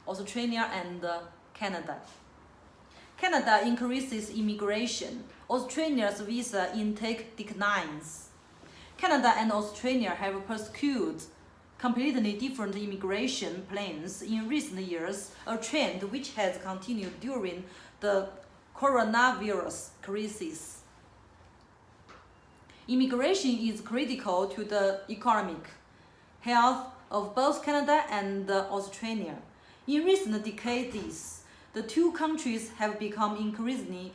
Australia, and Canada. Canada increases immigration. Australia's visa intake declines. Canada and Australia have pursued completely different immigration plans in recent years, a trend which has continued during the coronavirus crisis. Immigration is critical to the economic health of both Canada and Australia. In recent decades, the two countries have become increasingly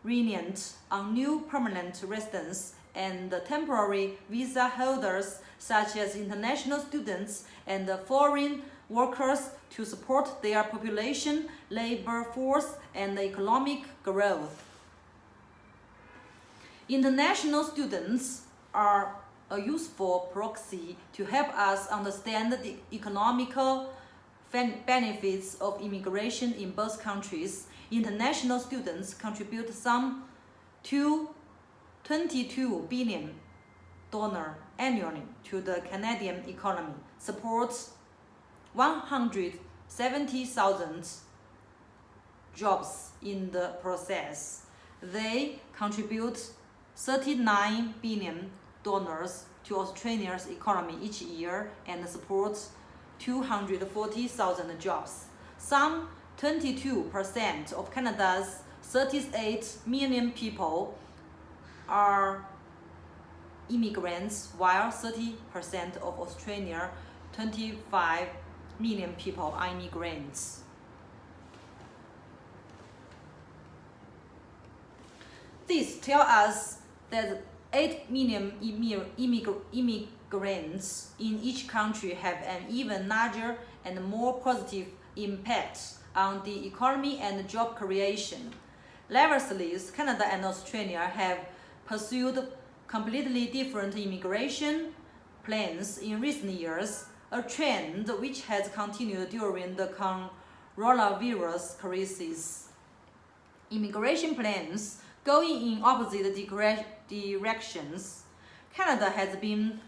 reliant on new permanent residents and temporary visa holders such as international students and foreign workers to support their population, labor force, and economic growth. International students are a useful proxy to help us understand the economical benefits of immigration in both countries. International students contribute some to $22 billion annually to the Canadian economy, supports 170,000 jobs in the process. They contribute $39 billion to Australia's economy each year and supports 240,000 jobs. Some 22% of Canada's 38 million people are immigrants, while 30% of Australia's 25 million people are immigrants. This tells us that 8 million immigrants in each country have an even larger and more positive impact on the economy and job creation. Nevertheless, Canada and Australia have pursued completely different immigration plans in recent years, a trend which has continued during the coronavirus crisis. Immigration plans going in opposite directions. Canada has been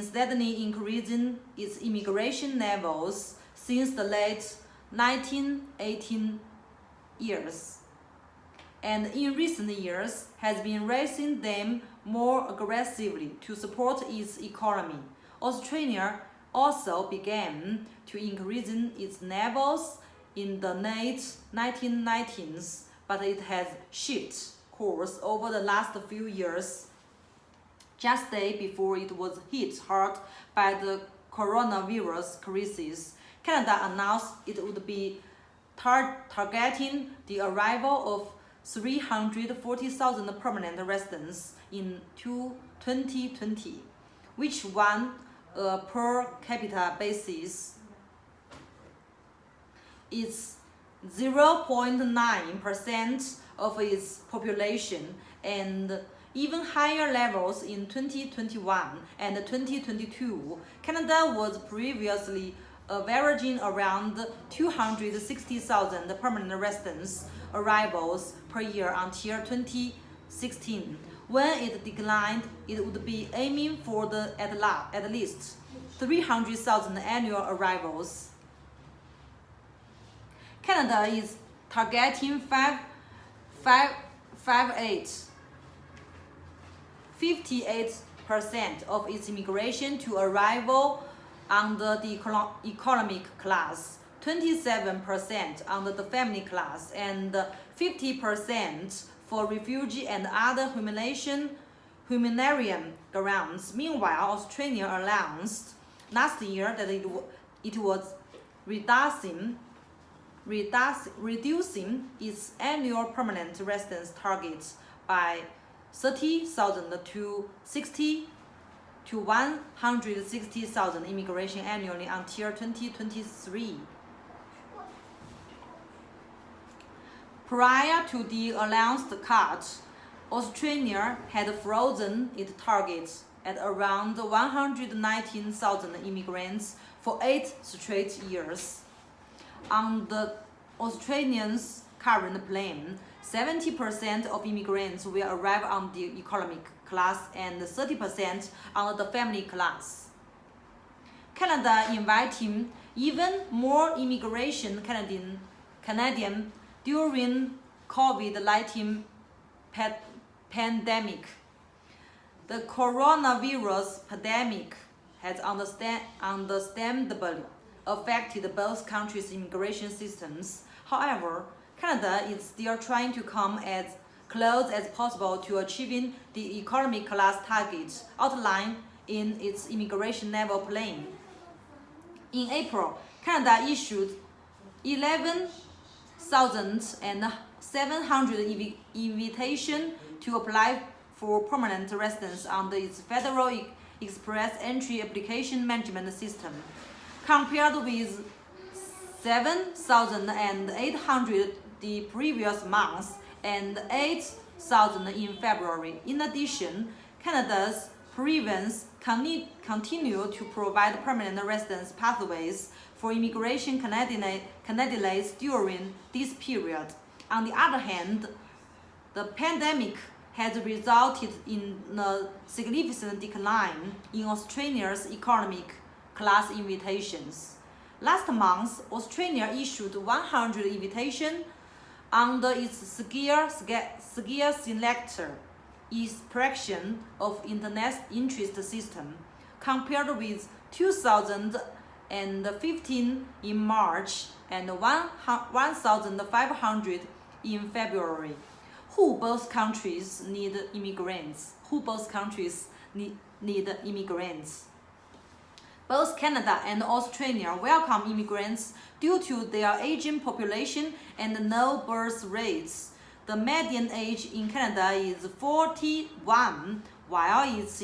steadily increasing its immigration levels since the late 1918 years, and in recent years has been raising them more aggressively to support its economy. Australia also began to increase its levels in the late 1990s, but it has shifted course over the last few years. Just day before it was hit hard by the coronavirus crisis, Canada announced it would be targeting the arrival of 340,000 permanent residents in 2020, which on a per capita basis is 0.9% of its population, and even higher levels in 2021 and 2022. Canada was previously averaging around 260,000 permanent residents arrivals per year until 2016. When it declined, it would be aiming for at least 300,000 annual arrivals. Canada is targeting 58% of its immigration to arrival under the economic class, 27% under the family class, and 50% for refugee and other humanitarian grounds. Meanwhile, Australia announced last year that it was reducing its annual permanent residence targets by 30,000 to 160,000 immigration annually until 2023. Prior to the announced cut, Australia had frozen its targets at around 119,000 immigrants for 8 straight years. On the Australians' current plan, 70% of immigrants will arrive on the economic class and 30% on the family class. Canada Canada inviting even more immigration Canadian during COVID-19 pandemic. The coronavirus pandemic has understandably affected both countries' immigration systems. However, Canada is still trying to come as close as possible to achieving the economy class targets outlined in its immigration naval plan. In April, Canada issued 11,700 invitations to apply for permanent residence under its Federal Express Entry Application Management System, compared with 7,800 the previous month and 8,000 in February. In addition, Canada's provinces continue to provide permanent residence pathways for immigration candidates during this period. On the other hand, the pandemic has resulted in a significant decline in Australia's economic class invitations. Last month, Australia issued 100 invitations under its Skier Selector expression of interest system, compared with 2,015 in March and 1,500 in February. Both countries need immigrants. Both Canada and Australia welcome immigrants due to their aging population and low birth rates. The median age in Canada is 41, while it's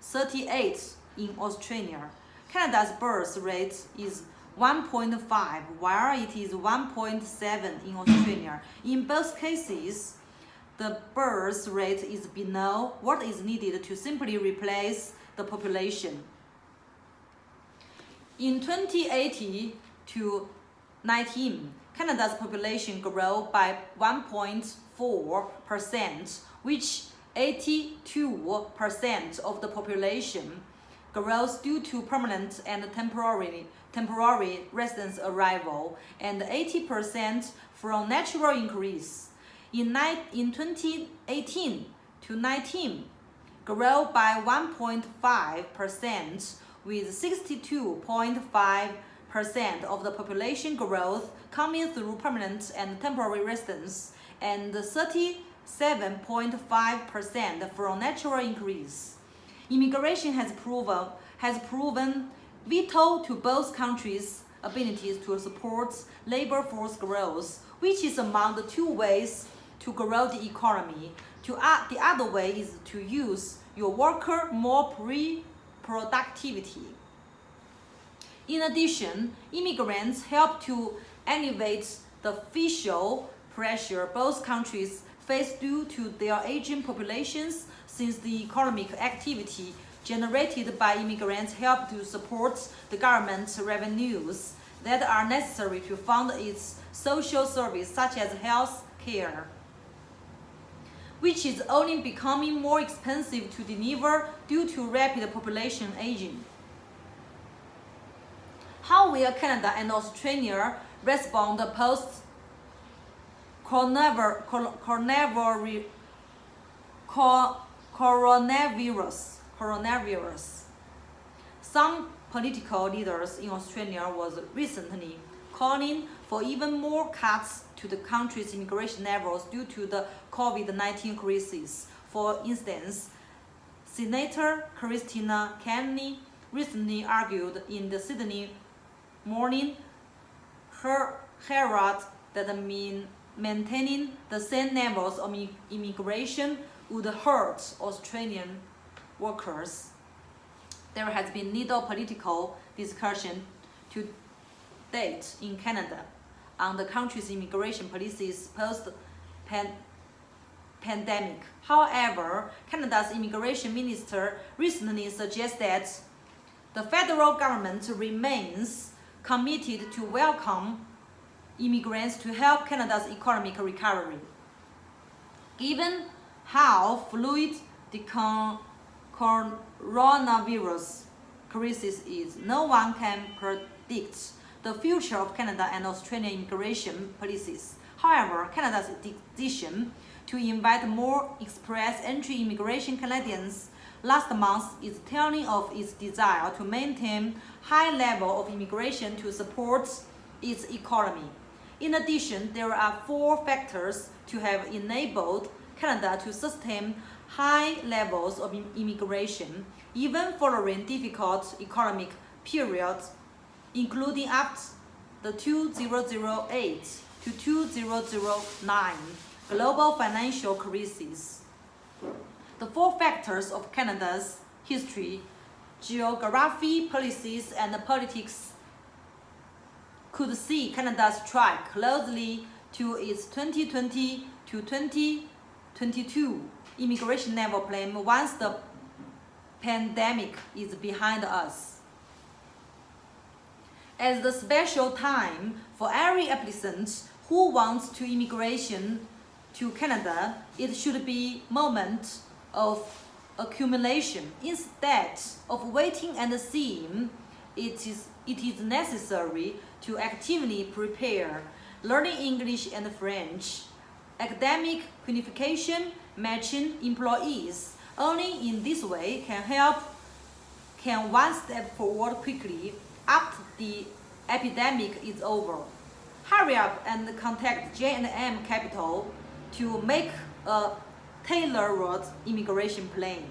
38 in Australia. Canada's birth rate is 1.5, while it is 1.7 in Australia. In both cases, the birth rate is below what is needed to simply replace the population. In 2018 to 19, Canada's population grew by 1.4%, which 82% of the population grows due to permanent and temporary residence arrival, and 80% from natural increase. In 2018 to 19, grew by 1.5%, with 62.5% of the population growth coming through permanent and temporary residence, and 37.5% from natural increase. Immigration has proven vital to both countries' abilities to support labor force growth, which is among the two ways to grow the economy. The other way is to use your worker more productivity. In addition, immigrants help to alleviate the fiscal pressure both countries face due to their aging populations, since the economic activity generated by immigrants help to support the government's revenues that are necessary to fund its social service such as health care, which is only becoming more expensive to deliver due to rapid population aging. How will Canada and Australia respond post-coronavirus? Some political leaders in Australia was recently calling for even more cuts to the country's immigration levels due to the COVID-19 crisis. For instance, Senator Christina Kenney recently argued in the Sydney Morning Herald that maintaining the same levels of immigration would hurt Australian workers. There has been little political discussion to date in Canada on the country's immigration policies post-pandemic. However, Canada's immigration minister recently suggested that the federal government remains committed to welcome immigrants to help Canada's economic recovery. Given how fluid the coronavirus crisis is no one can predict the future of Canada and Australian immigration policies. However, Canada's decision to invite more express entry immigration Canadians last month is telling of its desire to maintain high level of immigration to support its economy. In addition, there are 4 factors to have enabled Canada to sustain high levels of immigration, even following difficult economic periods, including after the 2008 to 2009 global financial crisis. The 4 factors of Canada's history, geography, policies, and politics could see Canada strike closely to its 2020 to 2022 immigration level plan once the pandemic is behind us. As the special time for every applicant who wants to immigration to Canada, it should be moment of accumulation. Instead of waiting and seeing, it is necessary to actively prepare, learning English and French, academic qualification, matching employees. Only in this way can one step forward quickly after the epidemic is over. Hurry up and contact J&M Capital to make a tailored immigration plan.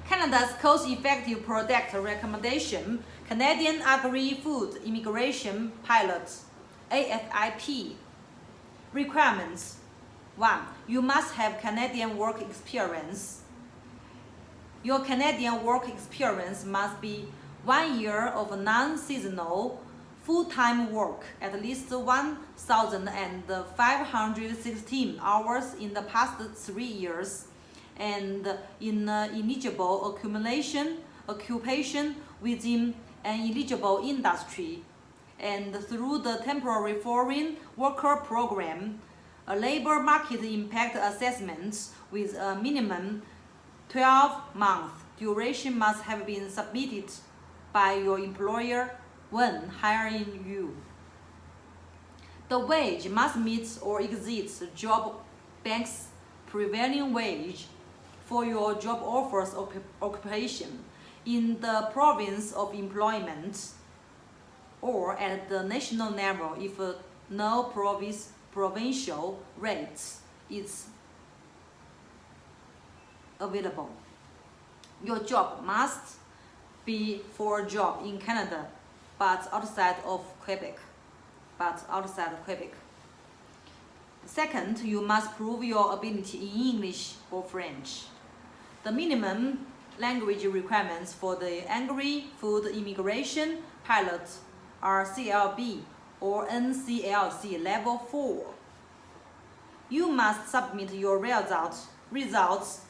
Canada's cost-effective product recommendation, Canadian Agri-Food Immigration Pilot, AFIP. Requirements: 1. You must have Canadian work experience. Your Canadian work experience must be 1 year of non-seasonal full-time work, at least 1,516 hours in the past 3 years, and in eligible occupation within an eligible industry, and through the temporary foreign worker program, a labor market impact assessment with a minimum 12-month duration must have been submitted by your employer when hiring you. The wage must meet or exceed the job bank's prevailing wage for your job offers occupation in the province of employment or at the national level if no provincial rates is available. Your job must be for a job in Canada but outside of Quebec. Second, you must prove your ability in English or French. The minimum language requirements for the Agri-Food Immigration Pilot are CLB or NCLC Level 4. You must submit your results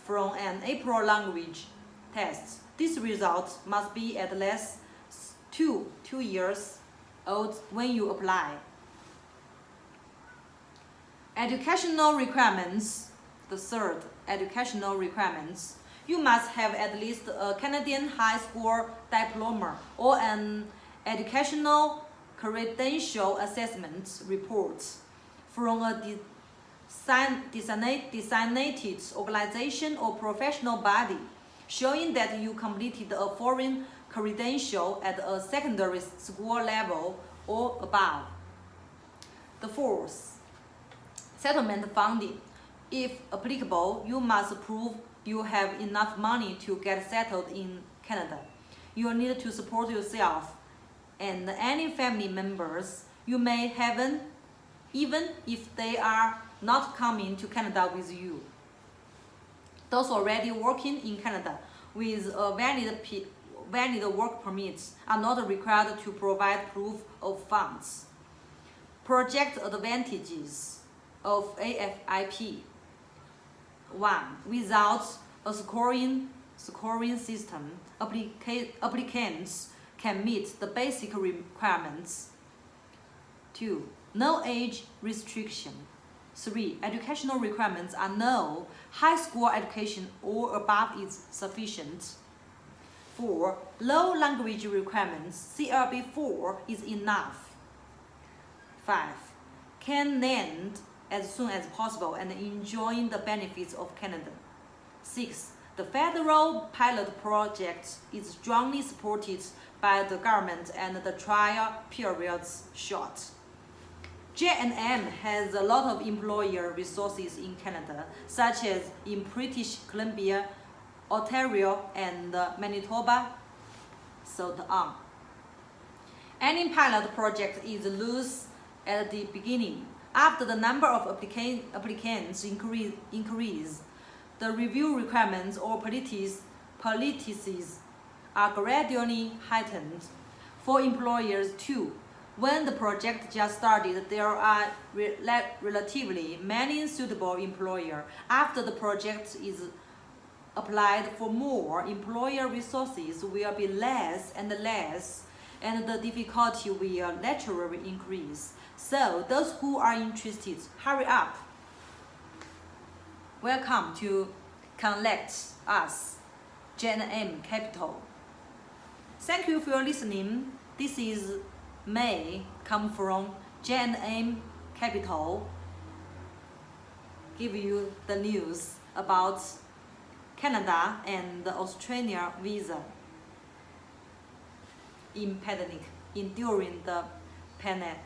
from an April language test. This result must be at least 2 years old when you apply. Educational requirements. The third, educational requirements. You must have at least a Canadian high school diploma or an educational credential assessment report from a designated organization or professional body showing that you completed a foreign credential at a secondary school level or above. The fourth, settlement funding. If applicable, you must prove you have enough money to get settled in Canada. You will need to support yourself and any family members you may have, even if they are not coming to Canada with you. Those already working in Canada with a valid work permits are not required to provide proof of funds. Project advantages of AFIP. 1. Without a scoring system, applicants can meet the basic requirements. 2. No age restriction. 3. Educational requirements are no. High school education or above is sufficient. 4. Low language requirements, CLB4 is enough. 5. Can land as soon as possible and enjoying the benefits of Canada. 6. The federal pilot project is strongly supported by the government and the trial periods short. J&M has a lot of employer resources in Canada, such as in British Columbia, Ontario, and Manitoba, so on. Any pilot project is loose at the beginning. After the number of applicants increase, the review requirements or policies are gradually heightened. For employers too, when the project just started, there are relatively many suitable employers. After the project is applied for, more employer resources will be less and less, and the difficulty will naturally increase. So those who are interested, hurry up. Welcome to Connect Us, J&M Capital. Thank you for listening. This is May, come from J&M Capital. Give you the news about Canada and the Australia visa during the pandemic.